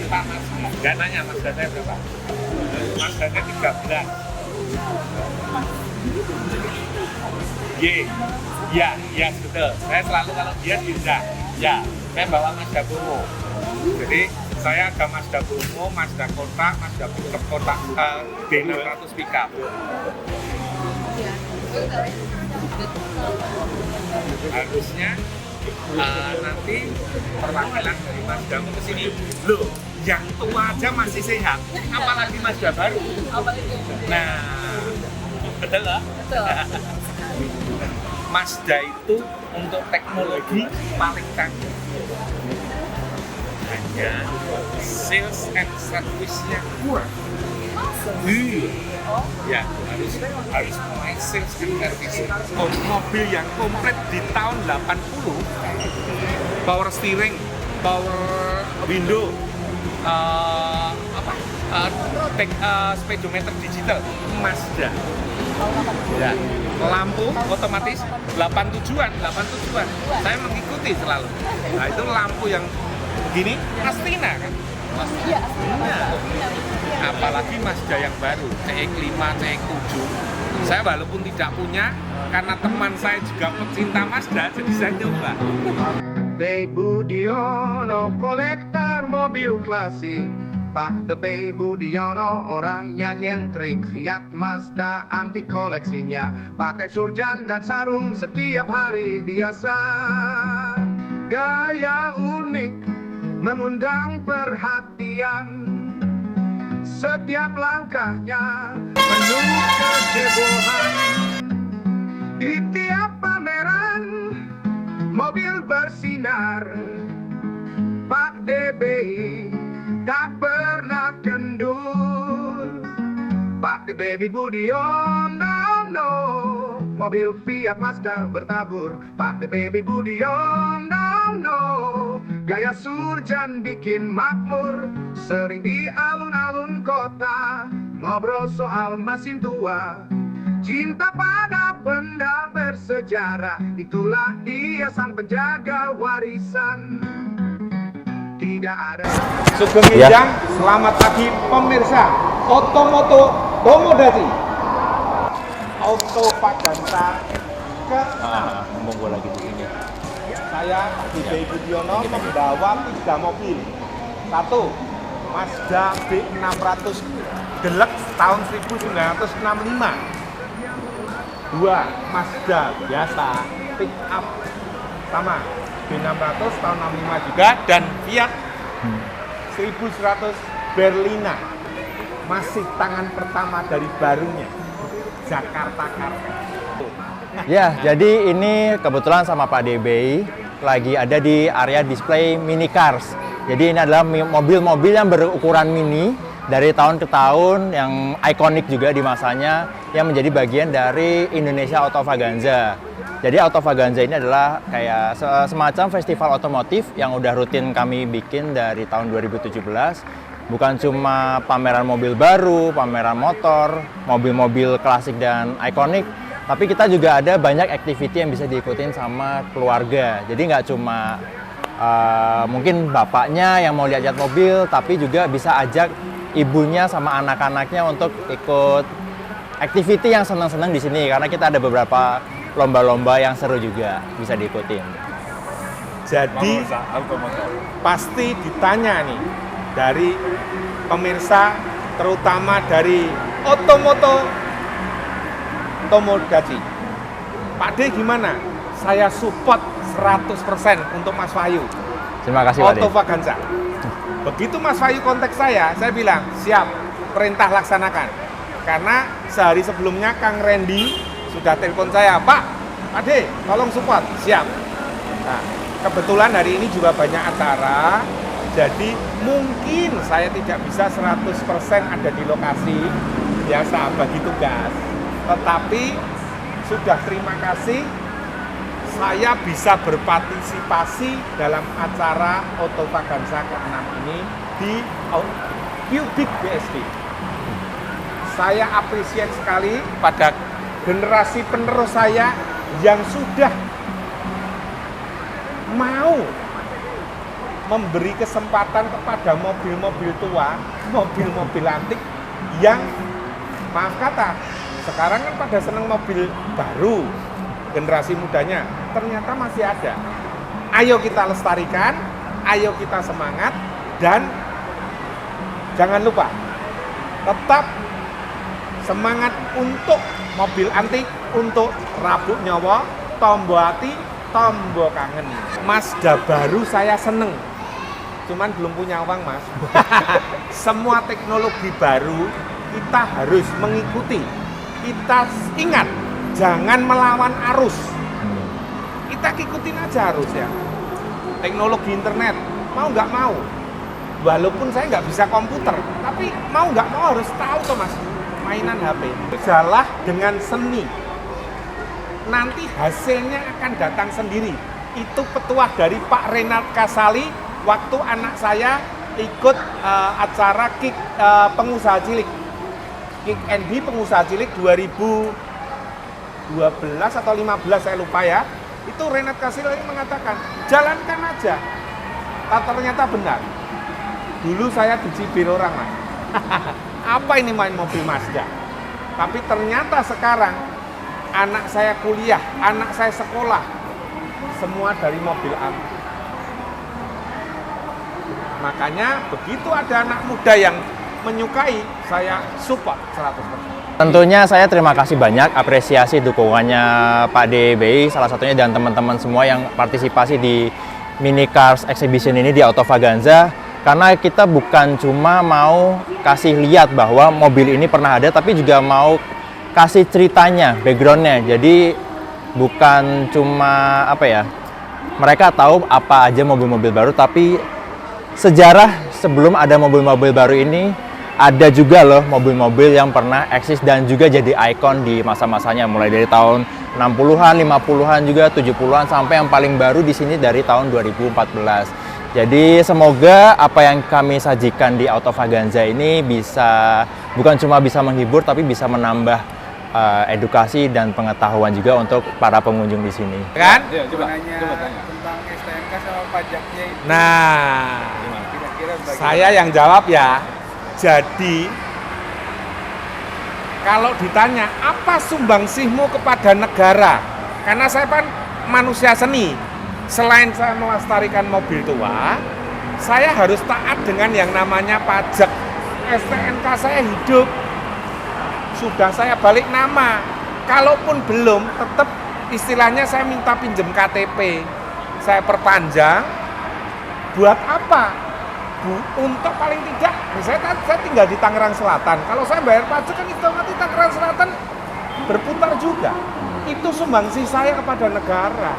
Pak Mas, nggak nanya Mazda saya berapa? Mazda saya 13. Ya betul. Saya selalu kalau dia Dinda. Ya, saya bawa Mazda Bromo. Jadi saya ada Mazda Bromo, Mazda Kotak, Mazda Pickup Kotak B600 Pickup. Harusnya nanti perwakilan dari Mazdamu ke sini. Loh, yang tua aja masih sehat, apalagi Mazda baru. Nah, betul lah. Mazda itu untuk teknologi paling canggih. Hanya sales and service-nya kurang. Ya, harus mulai sales and service. Mobil yang komplit di tahun 80, power steering, power window, speedometer digital, Mazda. Ya, lampu otomatis 8 tujuan. Saya mengikuti selalu. Nah, itu lampu yang begini, Astina kan? Iya, Apalagi Mazda yang baru, CX-5, CX-7. Saya walaupun tidak punya, karena teman saya juga pecinta Mazda, jadi saya nyoba. Budiono, kolektor mobil klasik. Pak Tepe Budiono, orangnya nyentrik. Fiat Mazda anti koleksinya, pakai surjan dan sarung setiap hari biasa. Gaya unik mengundang perhatian, setiap langkahnya penuh kehebohan. Di tiap pameran mobil bersinar, Pak DBI tak pernah kendor. Pak DBI Budiono, no, mobil Fiat Mazda bertabur. Pak DBI Budiono, no, gaya surjan bikin makmur. Sering di alun-alun kota ngobrol soal mesin tua. Cinta pada benda bersejarah, itulah dia sang penjaga warisan. Tidak ada. Sugeng Minjang, selamat pagi pemirsa Otomoto Tomodachi. Auto Vaganza ke ngomong gue lagi di sini. saya Pak Dede Budiono membawa 3 mobil. 1, Mazda B600 Deluxe tahun 1965. 2, Mazda biasa pick up sama B600 tahun 65 juga, dan Fiat 1100 Berlina masih tangan pertama dari barunya, Jakarta Car. Ya, jadi ini kebetulan sama Pak DBI lagi ada di area display mini cars. Jadi ini adalah mobil-mobil yang berukuran mini dari tahun ke tahun, yang ikonik juga di masanya, yang menjadi bagian dari Indonesia Auto Vaganza. Jadi Auto Vaganza ini adalah kayak semacam festival otomotif yang udah rutin kami bikin dari tahun 2017. Bukan cuma pameran mobil baru, pameran motor, mobil-mobil klasik dan ikonik, tapi kita juga ada banyak activity yang bisa diikutin sama keluarga. Jadi nggak cuma mungkin bapaknya yang mau lihat-lihat mobil, tapi juga bisa ajak ibunya sama anak-anaknya untuk ikut activity yang senang-senang di sini, karena kita ada beberapa lomba-lomba yang seru juga bisa diikutin. Jadi pasti ditanya nih dari pemirsa, terutama dari Otomoto Tomodachi. Pak D gimana? Saya support 100% untuk Mas Wahyu. Terima kasih Pak D. Auto Vaganza. Begitu Mas Wahyu kontak saya bilang siap, perintah laksanakan. Karena sehari sebelumnya Kang Randy sudah telepon saya, Pak D, tolong support, siap. Nah, kebetulan hari ini juga banyak acara, jadi mungkin saya tidak bisa 100% ada di lokasi, biasa bagi tugas. Tetapi sudah terima kasih, saya bisa berpartisipasi dalam acara Auto Vaganza ke-6 ini di Cubic BSD. Saya appreciate sekali pada generasi penerus saya yang sudah mau memberi kesempatan kepada mobil-mobil tua, mobil-mobil antik yang maaf kata, sekarang kan pada seneng mobil baru, generasi mudanya, ternyata masih ada. Ayo kita lestarikan, ayo kita semangat, dan jangan lupa, tetap semangat untuk mobil antik, untuk rabuk nyawa, tombo hati, tombo kangen. Mazda baru saya seneng, cuman belum punya uang, Mas. Semua teknologi baru kita harus mengikuti. Kita ingat, jangan melawan arus. Kita ikutin aja arus ya. Teknologi internet, mau nggak mau. Walaupun saya nggak bisa komputer, tapi mau nggak mau harus tahu tuh Mas, mainan HP. Jalah dengan seni. Nanti hasilnya akan datang sendiri. Itu petuah dari Pak Renald Kasali waktu anak saya ikut acara Kick Pengusaha Cilik. Kick NB Pengusaha Cilik 2012 atau 15 saya lupa ya. Itu Renald Kasali mengatakan, jalankan aja. Ternyata benar. Dulu saya dicibir orang, Mas. Apa ini main mobil Mazda? Tapi ternyata sekarang anak saya kuliah, anak saya sekolah, semua dari mobil antik. Makanya begitu ada anak muda yang menyukai, saya support 100%. Tentunya saya terima kasih banyak apresiasi dukungannya Pak DBI, salah satunya dan teman-teman semua yang partisipasi di Mini Cars Exhibition ini di Autovaganza. Karena kita bukan cuma mau kasih lihat bahwa mobil ini pernah ada, tapi juga mau kasih ceritanya, backgroundnya. Jadi bukan cuma apa ya, mereka tahu apa aja mobil-mobil baru, tapi sejarah sebelum ada mobil-mobil baru ini, ada juga loh mobil-mobil yang pernah eksis dan juga jadi ikon di masa-masanya, mulai dari tahun 60-an, 50-an juga 70-an sampai yang paling baru di sini dari tahun 2014. Jadi semoga apa yang kami sajikan di Autovaganza ini bisa bukan cuma bisa menghibur tapi bisa menambah edukasi dan pengetahuan juga untuk para pengunjung di sini. Kan? Ya, coba tanya tentang STNK sama pajaknya itu. Nah, Kira-kira bagaimana? saya yang jawab ya. Jadi kalau ditanya apa sumbangsihmu kepada negara? Karena saya kan manusia seni. Selain saya melestarikan mobil tua, saya harus taat dengan yang namanya pajak. STNK saya hidup. Sudah saya balik nama. Kalaupun belum, tetap istilahnya saya minta pinjem KTP. Saya perpanjang. Buat apa? Untuk paling tidak, misalnya saya tinggal di Tangerang Selatan. Kalau saya bayar pajak kan itu nanti Tangerang Selatan berputar juga. Itu sumbangsih saya kepada negara.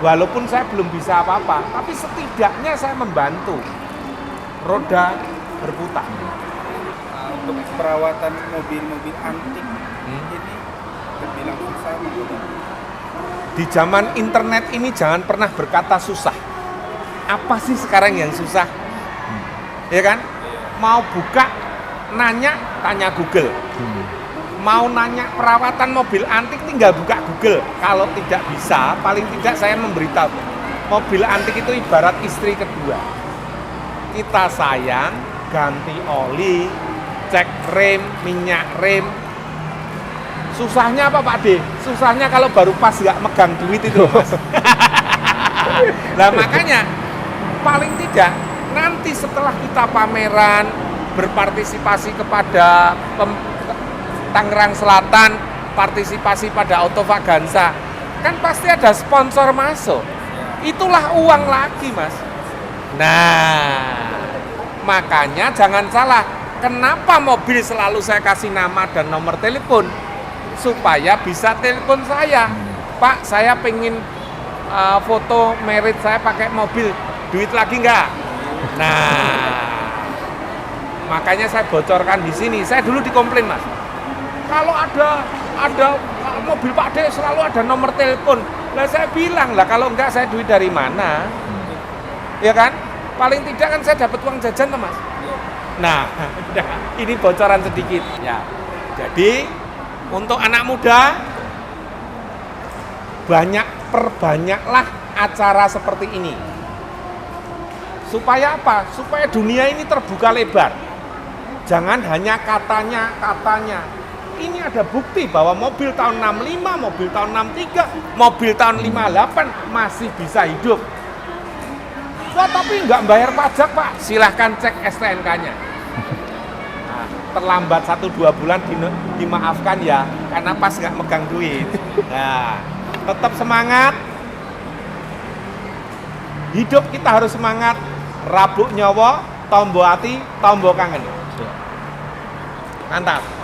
Walaupun saya belum bisa apa-apa, tapi setidaknya saya membantu roda berputar. Untuk perawatan mobil-mobil antik ini terbilang susah. Di zaman internet ini jangan pernah berkata susah. Apa sih sekarang yang susah? Ya kan? Mau buka, nanya, tanya Google. Mau nanya perawatan mobil antik, tinggal buka Google. Kalau tidak bisa, paling tidak saya memberitahu. Mobil antik itu ibarat istri kedua. Kita sayang, ganti oli, cek rem, minyak rem. Susahnya apa Pak D? Susahnya kalau baru pas nggak megang duit itu Mas. Nah makanya, paling tidak nanti setelah kita pameran, berpartisipasi kepada Tangerang Selatan, partisipasi pada Autovaganza, kan pasti ada sponsor masuk. Itulah uang lagi, Mas. Nah, makanya jangan salah. Kenapa mobil selalu saya kasih nama dan nomor telepon? Supaya bisa telepon saya. Pak, saya pengen foto merit saya pakai mobil. Duit lagi nggak? Nah, makanya saya bocorkan di sini. Saya dulu dikomplain, Mas. Kalau ada mobil Pak D selalu ada nomor telepon. Lah saya bilang lah kalau enggak saya duit dari mana? Ya kan? Paling tidak kan saya dapat uang jajan tuh Mas. Nah, ini bocoran sedikit ya. Jadi untuk anak muda perbanyaklah acara seperti ini. Supaya apa? Supaya dunia ini terbuka lebar. Jangan hanya katanya. Ini ada bukti bahwa mobil tahun 65, mobil tahun 63, mobil tahun 58 masih bisa hidup. Wah, tapi nggak bayar pajak, Pak. Silahkan cek STNK-nya. Nah, terlambat 1-2 bulan dimaafkan ya, karena pas nggak megang duit. Nah, tetap semangat. Hidup kita harus semangat. Rabuk nyawa, tombo hati, tombo kangen. Mantap.